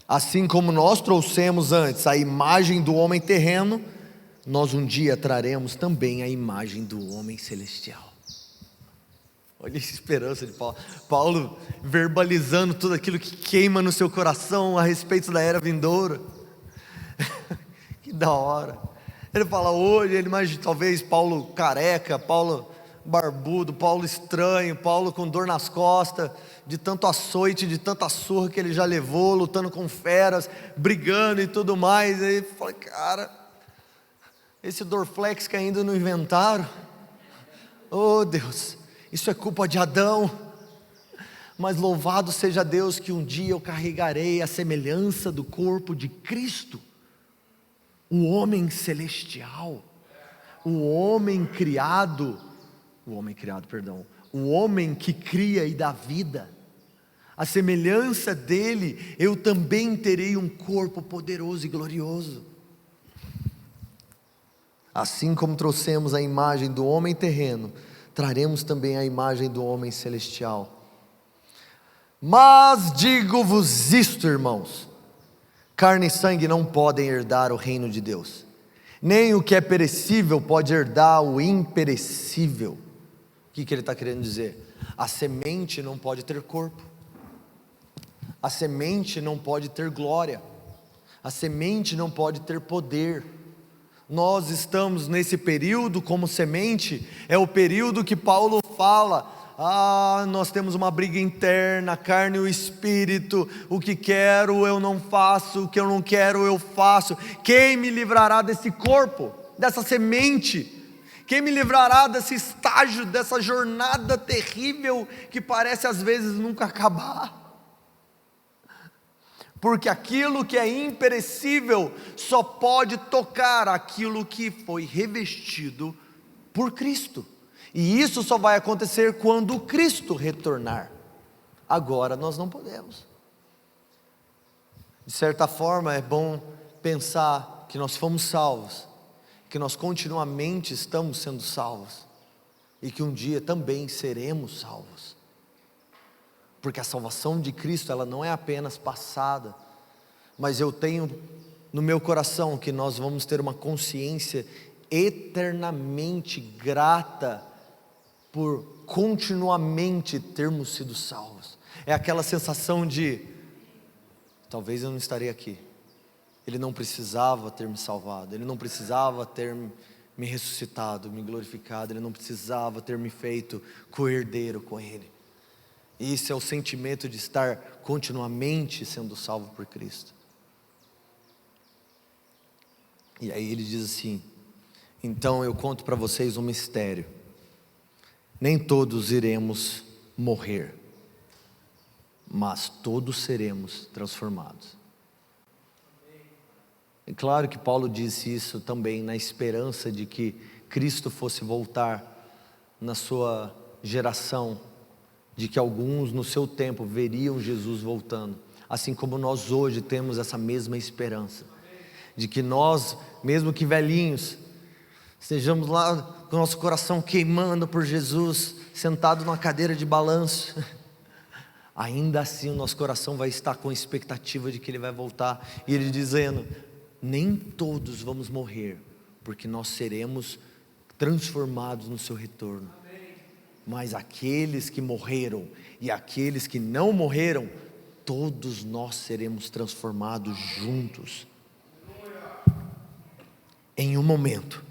Assim como nós trouxemos antes a imagem do homem terreno, nós um dia traremos também a imagem do homem celestial. Olha a esperança de Paulo. Paulo verbalizando tudo aquilo que queima no seu coração a respeito da era vindoura. Que da hora. Ele fala hoje, ele imagina talvez Paulo careca, Paulo barbudo, Paulo estranho, Paulo com dor nas costas, de tanto açoite, de tanta surra que ele já levou, lutando com feras, brigando e tudo mais. Aí ele fala, cara, esse Dorflex que ainda não inventaram, oh Deus, isso é culpa de Adão. Mas louvado seja Deus que um dia eu carregarei a semelhança do corpo de Cristo, o homem celestial, o homem que cria e dá vida. A semelhança dele, eu também terei um corpo poderoso e glorioso. Assim como trouxemos a imagem do homem terreno, traremos também a imagem do homem celestial. Mas digo-vos isto, irmãos: carne e sangue não podem herdar o reino de Deus, nem o que é perecível pode herdar o imperecível. que ele está querendo dizer? A semente não pode ter corpo, a semente não pode ter glória, a semente não pode ter poder. Nós estamos nesse período como semente, é o período que Paulo fala: nós temos uma briga interna, a carne e o espírito, o que quero eu não faço, o que eu não quero eu faço. Quem me livrará desse corpo, dessa semente? Quem me livrará desse estágio, dessa jornada terrível que parece às vezes nunca acabar? Porque aquilo que é imperecível só pode tocar aquilo que foi revestido por Cristo. E isso só vai acontecer quando Cristo retornar. Agora nós não podemos. De certa forma é bom pensar que nós fomos salvos, que nós continuamente estamos sendo salvos, e que um dia também seremos salvos. Porque a salvação de Cristo, ela não é apenas passada, mas eu tenho no meu coração que nós vamos ter uma consciência eternamente grata por continuamente termos sido salvos. É aquela sensação de: talvez eu não estaria aqui, Ele não precisava ter me salvado, Ele não precisava ter me ressuscitado, me glorificado, Ele não precisava ter me feito co-herdeiro com Ele. Isso é o sentimento de estar continuamente sendo salvo por Cristo. E aí ele diz assim: então eu conto para vocês um mistério. Nem todos iremos morrer, mas todos seremos transformados. É claro que Paulo disse isso também na esperança de que Cristo fosse voltar na sua geração, de que alguns no seu tempo veriam Jesus voltando, assim como nós hoje temos essa mesma esperança, de que nós, mesmo que velhinhos, estejamos lá com o nosso coração queimando por Jesus, sentado numa cadeira de balanço, ainda assim o nosso coração vai estar com a expectativa de que Ele vai voltar, e Ele dizendo: nem todos vamos morrer, porque nós seremos transformados no seu retorno. Mas aqueles que morreram e aqueles que não morreram, todos nós seremos transformados juntos. Em um momento,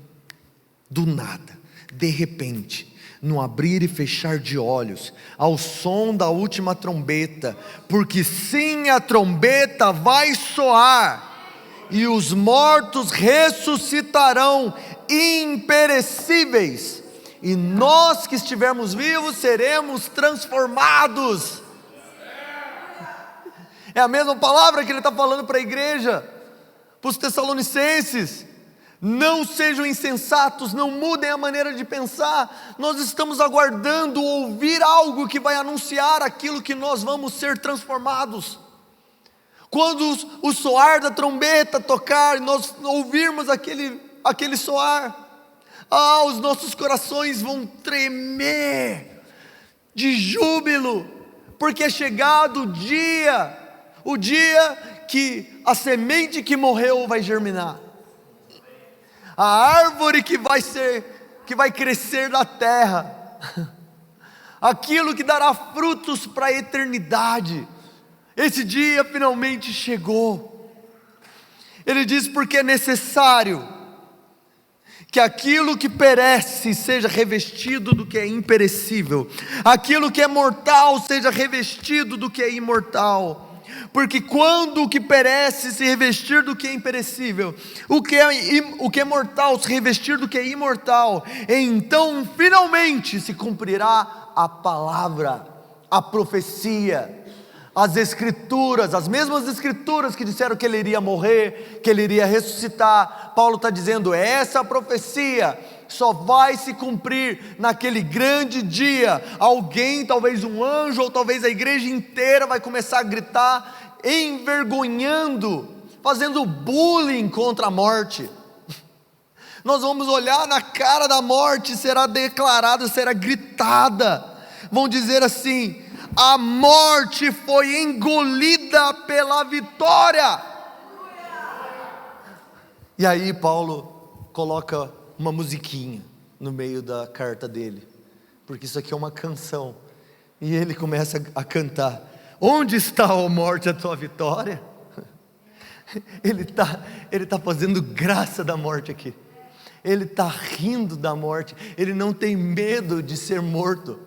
do nada, de repente, no abrir e fechar de olhos, ao som da última trombeta, porque sim, a trombeta vai soar, e os mortos ressuscitarão imperecíveis, e nós que estivermos vivos seremos transformados. É a mesma palavra que ele está falando para a igreja, para os Tessalonicenses. Não sejam insensatos, não mudem a maneira de pensar. Nós estamos aguardando ouvir algo que vai anunciar aquilo que nós vamos ser transformados. Quando o soar da trombeta tocar, nós ouvirmos aquele soar, os nossos corações vão tremer de júbilo, porque é chegado o dia que a semente que morreu vai germinar, a árvore que vai crescer na terra, aquilo que dará frutos para a eternidade. Esse dia finalmente chegou. Ele diz: porque é necessário que aquilo que perece seja revestido do que é imperecível, aquilo que é mortal seja revestido do que é imortal. Porque quando o que perece se revestir do que é imperecível, o que é mortal se revestir do que é imortal, então finalmente se cumprirá a palavra, a profecia, as escrituras, as mesmas escrituras que disseram que ele iria morrer, que ele iria ressuscitar. Paulo está dizendo: essa profecia só vai se cumprir naquele grande dia. Alguém, talvez um anjo, ou talvez a igreja inteira vai começar a gritar, envergonhando, fazendo bullying contra a morte. Nós vamos olhar na cara da morte, será declarada, será gritada, vão dizer assim: a morte foi engolida pela vitória. E aí Paulo coloca uma musiquinha no meio da carta dele, porque isso aqui é uma canção. E ele começa a cantar: onde está, ó morte, a tua vitória? Ele está fazendo graça da morte aqui. Ele está rindo da morte. Ele não tem medo de ser morto.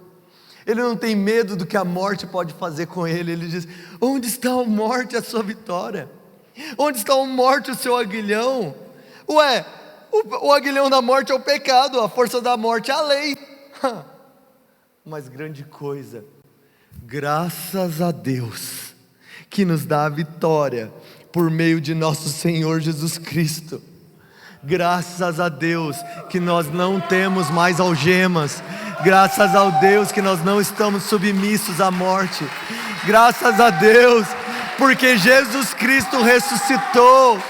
Ele não tem medo do que a morte pode fazer com ele. Ele diz: onde está, ó morte, a sua vitória? Onde está, ó morte, o seu aguilhão? Ué, o aguilhão da morte é o pecado, a força da morte é a lei. Mas grande coisa, graças a Deus, que nos dá a vitória por meio de nosso Senhor Jesus Cristo. Graças a Deus que nós não temos mais algemas. Graças a Deus que nós não estamos submissos à morte. Graças a Deus, porque Jesus Cristo ressuscitou.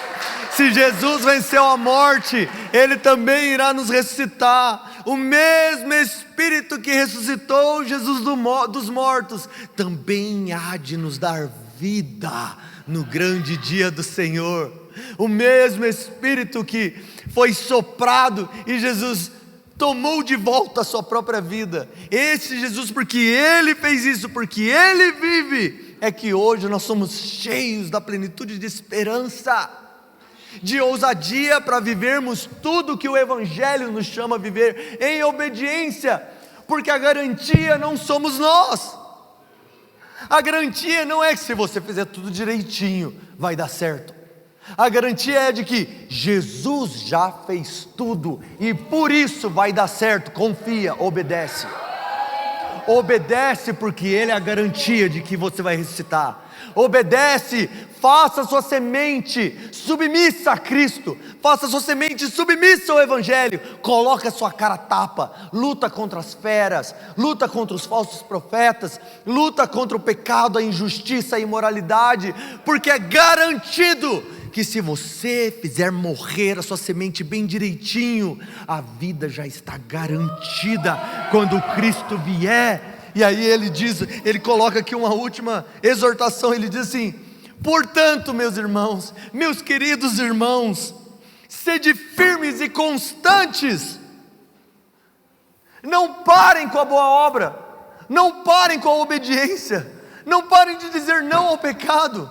Se Jesus venceu a morte, Ele também irá nos ressuscitar. O mesmo Espírito que ressuscitou Jesus dos mortos, também há de nos dar vida no grande dia do Senhor. O mesmo Espírito que foi soprado e Jesus tomou de volta a sua própria vida. Esse Jesus, porque Ele fez isso, porque Ele vive, é que hoje nós somos cheios da plenitude de esperança, de ousadia para vivermos tudo que o Evangelho nos chama a viver em obediência, porque a garantia não somos nós. A garantia não é que se você fizer tudo direitinho vai dar certo. A garantia é de que Jesus já fez tudo e por isso vai dar certo. Confia, obedece. Obedece, porque Ele é a garantia de que você vai ressuscitar. Obedece, faça sua semente submissa a Cristo, faça sua semente submissa ao Evangelho, coloca a sua cara a tapa, luta contra as feras, luta contra os falsos profetas, luta contra o pecado, a injustiça, a imoralidade, porque é garantido que se você fizer morrer a sua semente bem direitinho, a vida já está garantida quando Cristo vier. E aí ele coloca aqui uma última exortação, ele diz assim: portanto, meus irmãos, meus queridos irmãos, sede firmes e constantes, não parem com a boa obra, não parem com a obediência, não parem de dizer não ao pecado,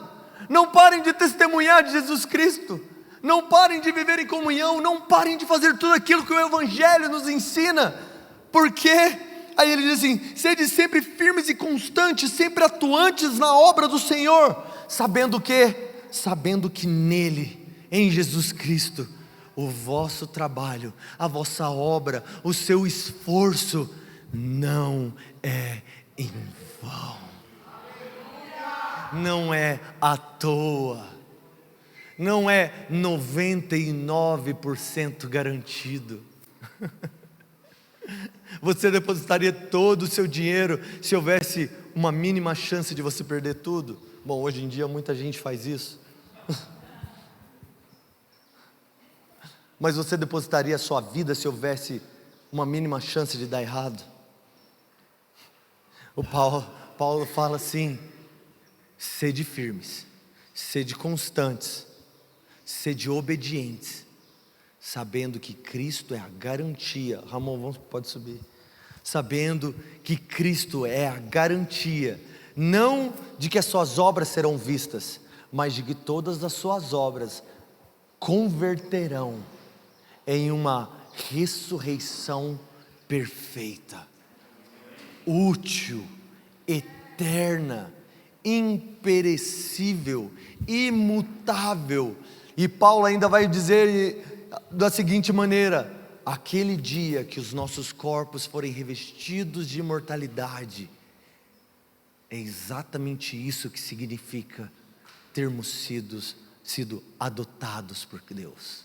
não parem de testemunhar de Jesus Cristo, não parem de viver em comunhão, não parem de fazer tudo aquilo que o Evangelho nos ensina. Porque aí ele diz assim: sede sempre firmes e constantes, sempre atuantes na obra do Senhor, sabendo que nele, em Jesus Cristo, o vosso trabalho, a vossa obra, o seu esforço não é em vão, não é à toa, não é 99% garantido. Você depositaria todo o seu dinheiro se houvesse uma mínima chance de você perder tudo? Bom, hoje em dia muita gente faz isso. Mas você depositaria a sua vida se houvesse uma mínima chance de dar errado? O Paulo fala assim: sede firmes, sede constantes, sede obedientes, sabendo que Cristo é a garantia. Ramon, pode subir. Sabendo que Cristo é a garantia, não de que as suas obras serão vistas, mas de que todas as suas obras converterão em uma ressurreição perfeita, útil, eterna, imperecível, imutável. E Paulo ainda vai dizer da seguinte maneira: aquele dia que os nossos corpos forem revestidos de imortalidade, é exatamente isso que significa termos sido adotados por Deus.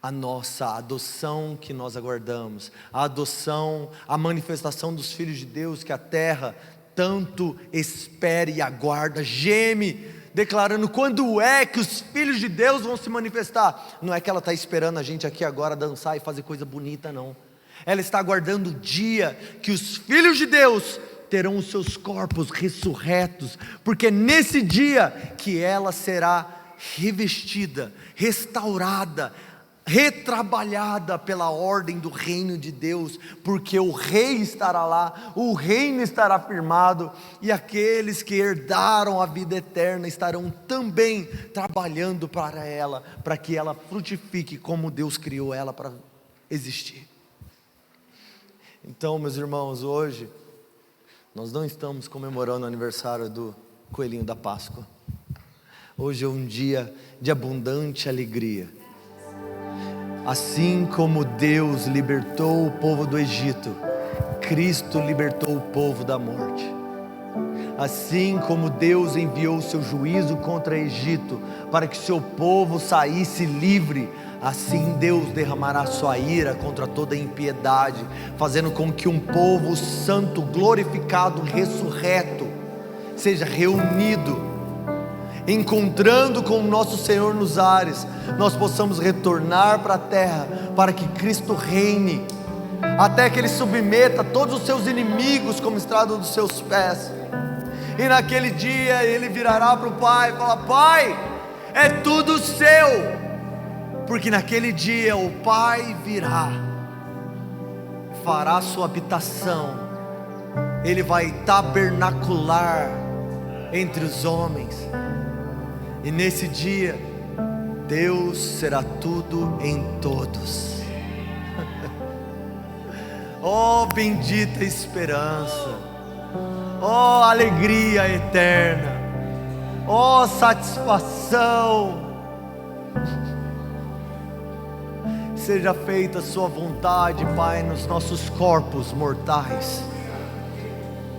A nossa adoção que nós aguardamos, a adoção, a manifestação dos filhos de Deus que a terra tanto espera e aguarda, geme, declarando quando é que os filhos de Deus vão se manifestar. Não é que ela está esperando a gente aqui agora dançar e fazer coisa bonita, não. Ela está aguardando o dia que os filhos de Deus terão os seus corpos ressurretos, porque nesse dia que ela será revestida, restaurada, retrabalhada pela ordem do reino de Deus, porque o rei estará lá, o reino estará firmado, e aqueles que herdaram a vida eterna estarão também trabalhando para ela, para que ela frutifique como Deus criou ela para existir. Então, meus irmãos, hoje nós não estamos comemorando o aniversário do coelhinho da Páscoa. Hoje é um dia de abundante alegria. Assim como Deus libertou o povo do Egito, Cristo libertou o povo da morte. Assim como Deus enviou o seu juízo contra o Egito, para que seu povo saísse livre, assim Deus derramará sua ira contra toda impiedade, fazendo com que um povo santo, glorificado, ressurreto, seja reunido, encontrando com o nosso Senhor nos ares, nós possamos retornar para a terra, para que Cristo reine, até que Ele submeta todos os seus inimigos como estrado dos seus pés. E naquele dia Ele virará para o Pai e falar: Pai, é tudo seu, porque naquele dia o Pai virá, fará sua habitação, Ele vai tabernacular entre os homens. E nesse dia, Deus será tudo em todos. Oh, bendita esperança, oh, alegria eterna, oh, satisfação. Seja feita a sua vontade, Pai, nos nossos corpos mortais.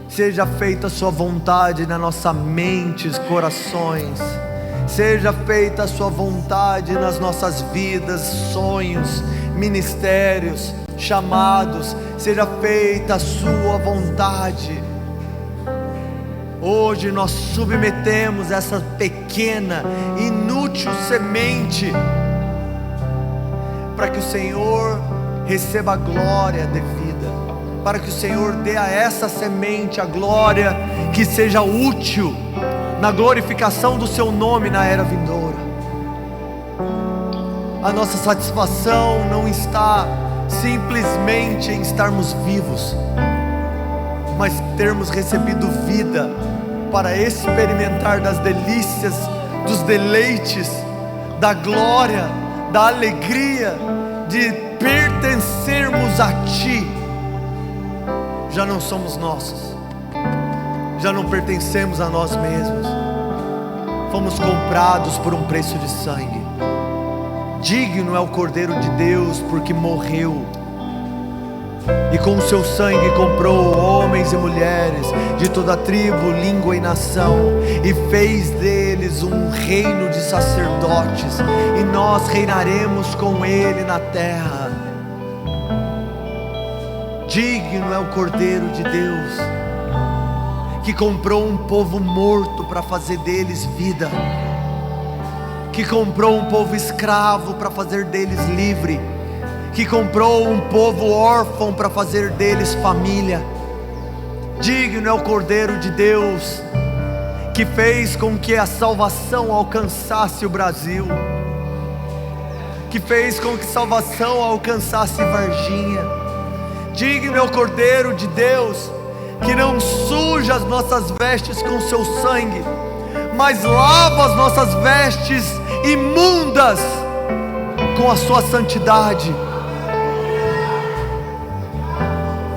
Seja feita a sua vontade na nossa mentes, corações. Seja feita a sua vontade nas nossas vidas, sonhos, ministérios, chamados. Seja feita a sua vontade. Hoje nós submetemos essa pequena, inútil semente, para que o Senhor receba a glória devida, para que o Senhor dê a essa semente a glória que seja útil na glorificação do seu nome na era vindoura. A nossa satisfação não está simplesmente em estarmos vivos, mas termos recebido vida para experimentar das delícias, dos deleites, da glória, da alegria de pertencermos a Ti. Já não somos nossos, já não pertencemos a nós mesmos, fomos comprados por um preço de sangue. Digno é o Cordeiro de Deus, porque morreu, e com o seu sangue comprou homens e mulheres de toda tribo, língua e nação, e fez deles um reino de sacerdotes, e nós reinaremos com Ele na terra. Digno é o Cordeiro de Deus, que comprou um povo morto para fazer deles vida, que comprou um povo escravo para fazer deles livre, que comprou um povo órfão para fazer deles família. Digno é o Cordeiro de Deus, que fez com que a salvação alcançasse o Brasil, que fez com que a salvação alcançasse Varginha. Digno é o Cordeiro de Deus, que não suja as nossas vestes com seu sangue, mas lava as nossas vestes imundas com a sua santidade.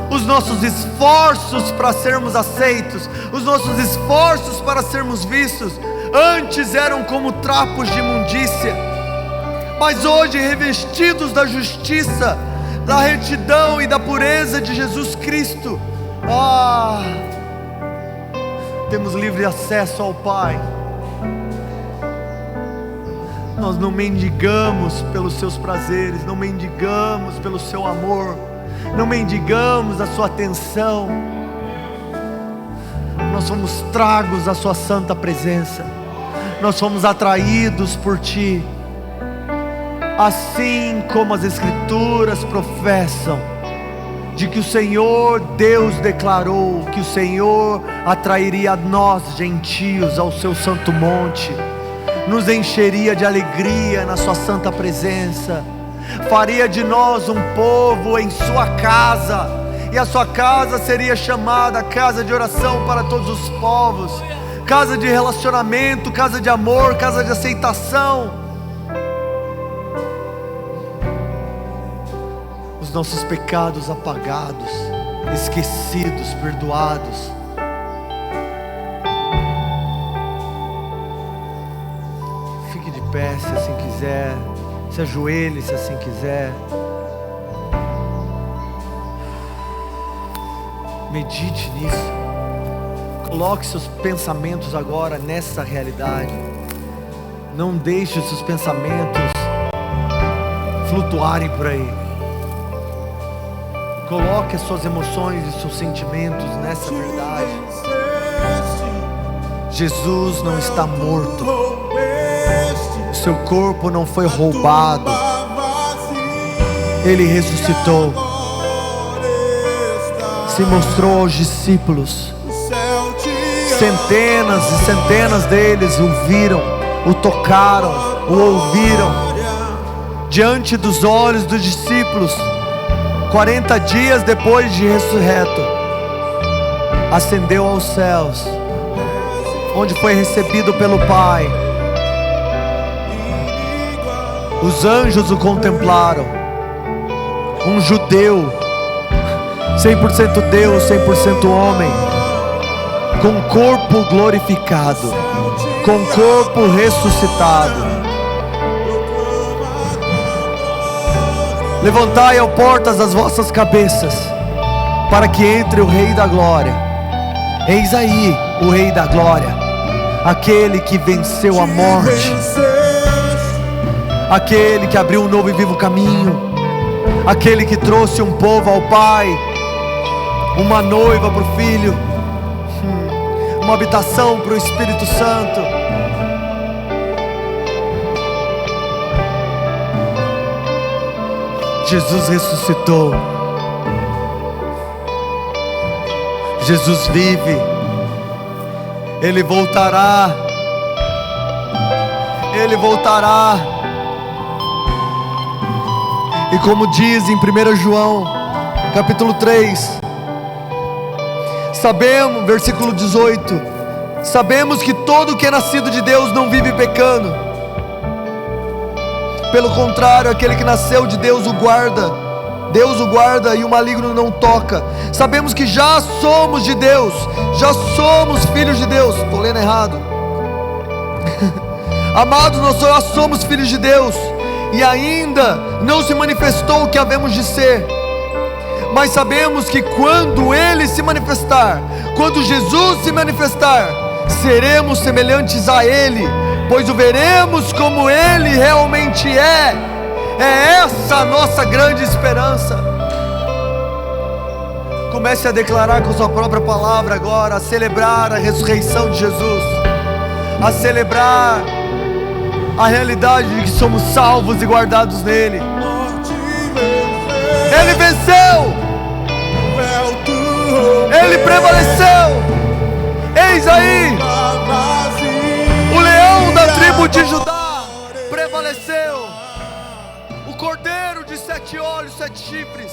Os nossos esforços para sermos aceitos, os nossos esforços para sermos vistos, antes eram como trapos de imundícia, mas hoje, revestidos da justiça, da retidão e da pureza de Jesus Cristo, temos livre acesso ao Pai. Nós não mendigamos pelos seus prazeres, não mendigamos pelo seu amor, não mendigamos a sua atenção. Nós somos tragos à sua santa presença, nós somos atraídos por Ti, assim como as Escrituras professam, de que o Senhor Deus declarou que o Senhor atrairia nós gentios ao seu santo monte, nos encheria de alegria na sua santa presença, faria de nós um povo em sua casa, e a sua casa seria chamada casa de oração para todos os povos, casa de relacionamento, casa de amor, casa de aceitação. Os nossos pecados apagados, esquecidos, perdoados. Fique de pé se assim quiser, se ajoelhe se assim quiser. Medite nisso. Coloque seus pensamentos agora nessa realidade. Não deixe os seus pensamentos flutuarem por aí. Coloque as suas emoções e seus sentimentos nessa verdade. Jesus não está morto. O seu corpo não foi roubado. Ele ressuscitou. Se mostrou aos discípulos. Centenas e centenas deles o viram, o tocaram, o ouviram. Diante dos olhos dos discípulos, 40 dias depois de ressurreto, ascendeu aos céus, onde foi recebido pelo Pai. Os anjos o contemplaram. Um judeu, 100% Deus, 100% homem, com corpo glorificado, com corpo ressuscitado. Levantai, ó portas, as vossas cabeças, para que entre o Rei da Glória. Eis aí o Rei da Glória, aquele que venceu a morte, aquele que abriu um novo e vivo caminho, aquele que trouxe um povo ao Pai, uma noiva para o Filho, uma habitação para o Espírito Santo. Jesus ressuscitou. Jesus vive. Ele voltará. Ele voltará. E como diz em 1 João, capítulo 3, sabemos, versículo 18, sabemos que todo que é nascido de Deus não vive pecando. Pelo contrário, aquele que nasceu de Deus o guarda. Deus o guarda e o maligno não toca. Sabemos que já somos de Deus, já somos filhos de Deus. Estou lendo errado. Amados, nós já somos filhos de Deus, e ainda não se manifestou o que havemos de ser. Mas sabemos que quando Ele se manifestar, quando Jesus se manifestar, seremos semelhantes a Ele, pois o veremos como Ele realmente é. É essa a nossa grande esperança. Comece a declarar com sua própria palavra agora, a celebrar a ressurreição de Jesus, a celebrar a realidade de que somos salvos e guardados nele. Ele venceu, Ele prevaleceu. Eis aí, o leão da tribo de Judá prevaleceu. O cordeiro de 7 olhos, 7 chifres